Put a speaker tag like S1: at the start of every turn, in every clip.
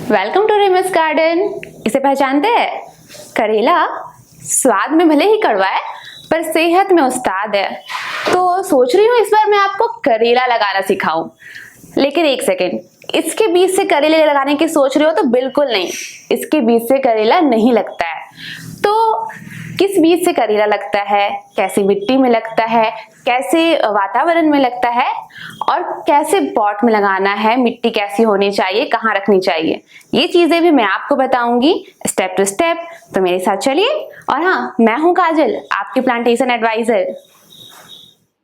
S1: Welcome to remiss garden. इसे पहचानते हैं? करेला स्वाद में भले ही कड़वा है पर सेहत में उस्ताद है। तो सोच रही हूँ इस बार मैं आपको करेला लगाना सिखाऊं। लेकिन एक सेकेंड, इसके बीज से करेले लगाने की सोच रही हो तो बिल्कुल नहीं, इसके बीज से करेला नहीं लगता है। तो किस बीज से करेला लगता है, कैसी मिट्टी में लगता है, कैसे वातावरण में लगता है और कैसे पॉट में लगाना है, मिट्टी कैसी होनी चाहिए, कहाँ रखनी चाहिए, ये चीजें भी मैं आपको बताऊंगी स्टेप टू स्टेप। तो मेरे साथ चलिए। और हाँ, मैं हूँ काजल, आपकी प्लांटेशन एडवाइजर।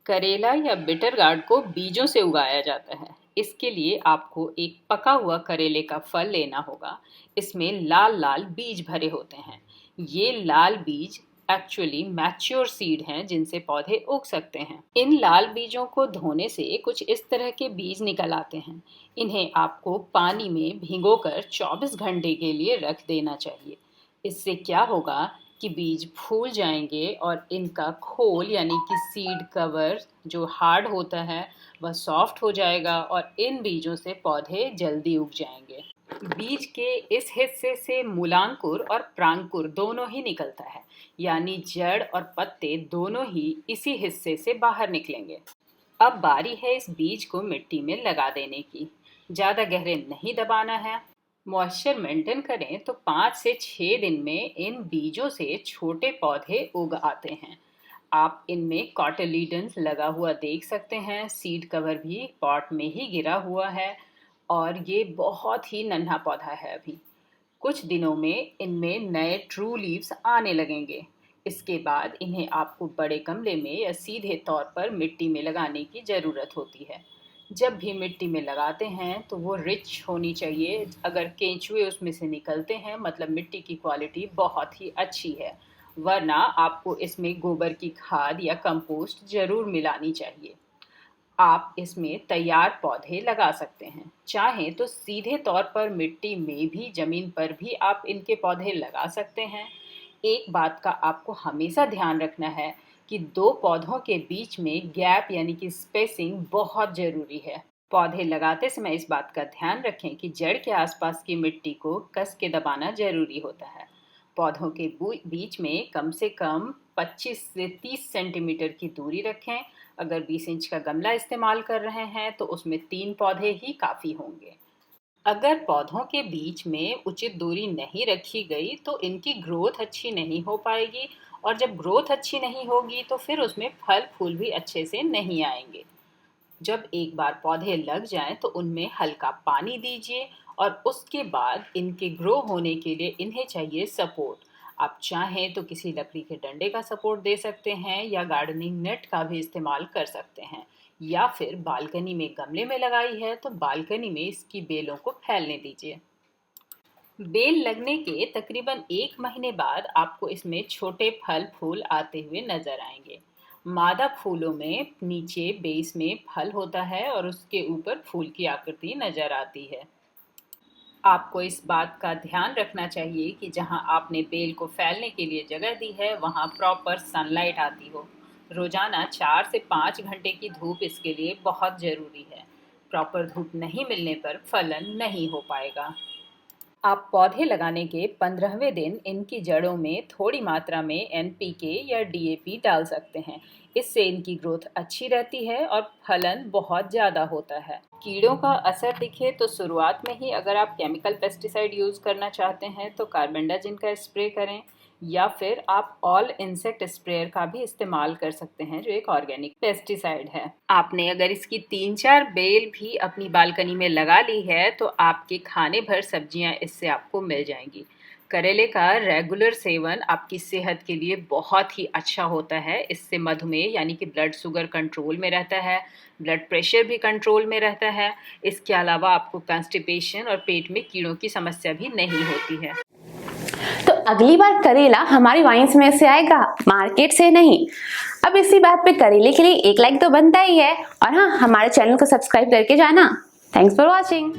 S2: करेला या बिटर गार्ड को बीजों से उगाया जाता है। इसके लिए आपको एक पका हुआ करेले का फल लेना होगा। इसमें लाल लाल बीज भरे होते हैं। ये लाल बीज एक्चुअली मैच्योर सीड हैं जिनसे पौधे उग सकते हैं। इन लाल बीजों को धोने से कुछ इस तरह के बीज निकल आते हैं। इन्हें आपको पानी में भिगोकर 24 घंटे के लिए रख देना चाहिए। इससे क्या होगा कि बीज फूल जाएंगे और इनका खोल यानी कि सीड कवर जो हार्ड होता है वह सॉफ्ट हो जाएगा और इन बीजों से पौधे जल्दी उग जाएंगे। बीज के इस हिस्से से मूलांकुर और प्रांकुर दोनों ही निकलता है, यानी जड़ और पत्ते दोनों ही इसी हिस्से से बाहर निकलेंगे। अब बारी है इस बीज को मिट्टी में लगा देने की। ज़्यादा गहरे नहीं दबाना है। मॉइस्चर मेंटेन करें तो 5 से 6 दिन में इन बीजों से छोटे पौधे उग आते हैं। आप इनमें कॉटिलीडन्स लगा हुआ देख सकते हैं। सीड कवर भी पॉट में ही गिरा हुआ है और ये बहुत ही नन्हा पौधा है। अभी कुछ दिनों में इनमें नए ट्रू लीव्स आने लगेंगे। इसके बाद इन्हें आपको बड़े गमले में या सीधे तौर पर मिट्टी में लगाने की ज़रूरत होती है। जब भी मिट्टी में लगाते हैं तो वो रिच होनी चाहिए। अगर केंचुए उसमें से निकलते हैं मतलब मिट्टी की क्वालिटी बहुत ही अच्छी है, वरना आपको इसमें गोबर की खाद या कंपोस्ट ज़रूर मिलानी चाहिए। आप इसमें तैयार पौधे लगा सकते हैं। चाहें तो सीधे तौर पर मिट्टी में भी, ज़मीन पर भी आप इनके पौधे लगा सकते हैं। एक बात का आपको हमेशा ध्यान रखना है कि 2 पौधों के बीच में गैप यानी कि स्पेसिंग बहुत ज़रूरी है। पौधे लगाते समय इस बात का ध्यान रखें कि जड़ के आसपास की मिट्टी को कस के दबाना ज़रूरी होता है। पौधों के बीच में कम से कम 25 से 30 सेंटीमीटर की दूरी रखें। अगर 20 इंच का गमला इस्तेमाल कर रहे हैं तो उसमें 3 पौधे ही काफ़ी होंगे। अगर पौधों के बीच में उचित दूरी नहीं रखी गई तो इनकी ग्रोथ अच्छी नहीं हो पाएगी और जब ग्रोथ अच्छी नहीं होगी तो फिर उसमें फल फूल भी अच्छे से नहीं आएंगे। जब एक बार पौधे लग जाएं तो उनमें हल्का पानी दीजिए और उसके बाद इनके ग्रो होने के लिए इन्हें चाहिए सपोर्ट। आप चाहें तो किसी लकड़ी के डंडे का सपोर्ट दे सकते हैं या गार्डनिंग नेट का भी इस्तेमाल कर सकते हैं, या फिर बालकनी में गमले में लगाई है तो बालकनी में इसकी बेलों को फैलने दीजिए। बेल लगने के तकरीबन 1 महीने बाद आपको इसमें छोटे फल फूल आते हुए नजर आएंगे। मादा फूलों में नीचे बेस में फल होता है और उसके ऊपर फूल की आकृति नजर आती है। आपको इस बात का ध्यान रखना चाहिए कि जहां आपने बेल को फैलने के लिए जगह दी है वहां प्रॉपर सनलाइट आती हो। रोजाना 4 से 5 घंटे की धूप इसके लिए बहुत ज़रूरी है। प्रॉपर धूप नहीं मिलने पर फलन नहीं हो पाएगा। आप पौधे लगाने के 15वें दिन इनकी जड़ों में थोड़ी मात्रा में NPK या DAP डाल सकते हैं। इससे इनकी ग्रोथ अच्छी रहती है और फलन बहुत ज़्यादा होता है। कीड़ों का असर दिखे तो शुरुआत में ही अगर आप केमिकल पेस्टिसाइड यूज़ करना चाहते हैं तो कार्बेंडाजिम का स्प्रे करें, या फिर आप ऑल इंसेक्ट स्प्रेयर का भी इस्तेमाल कर सकते हैं जो एक ऑर्गेनिक पेस्टिसाइड है। आपने अगर इसकी 3-4 बेल भी अपनी बालकनी में लगा ली है तो आपके खाने भर सब्जियां इससे आपको मिल जाएंगी। करेले का रेगुलर सेवन आपकी सेहत के लिए बहुत ही अच्छा होता है। इससे मधुमेह यानी कि ब्लड शुगर कंट्रोल में रहता है, ब्लड प्रेशर भी कंट्रोल में रहता है। इसके अलावा आपको कॉन्स्टिपेशन और पेट में कीड़ों की समस्या भी नहीं होती है।
S1: तो अगली बार करेला हमारी वाइन्स में से आएगा, मार्केट से नहीं। अब इसी बात पे करेले के लिए एक लाइक तो बनता ही है, और हाँ, हमारे चैनल को सब्सक्राइब करके जाना। Thanks for watching.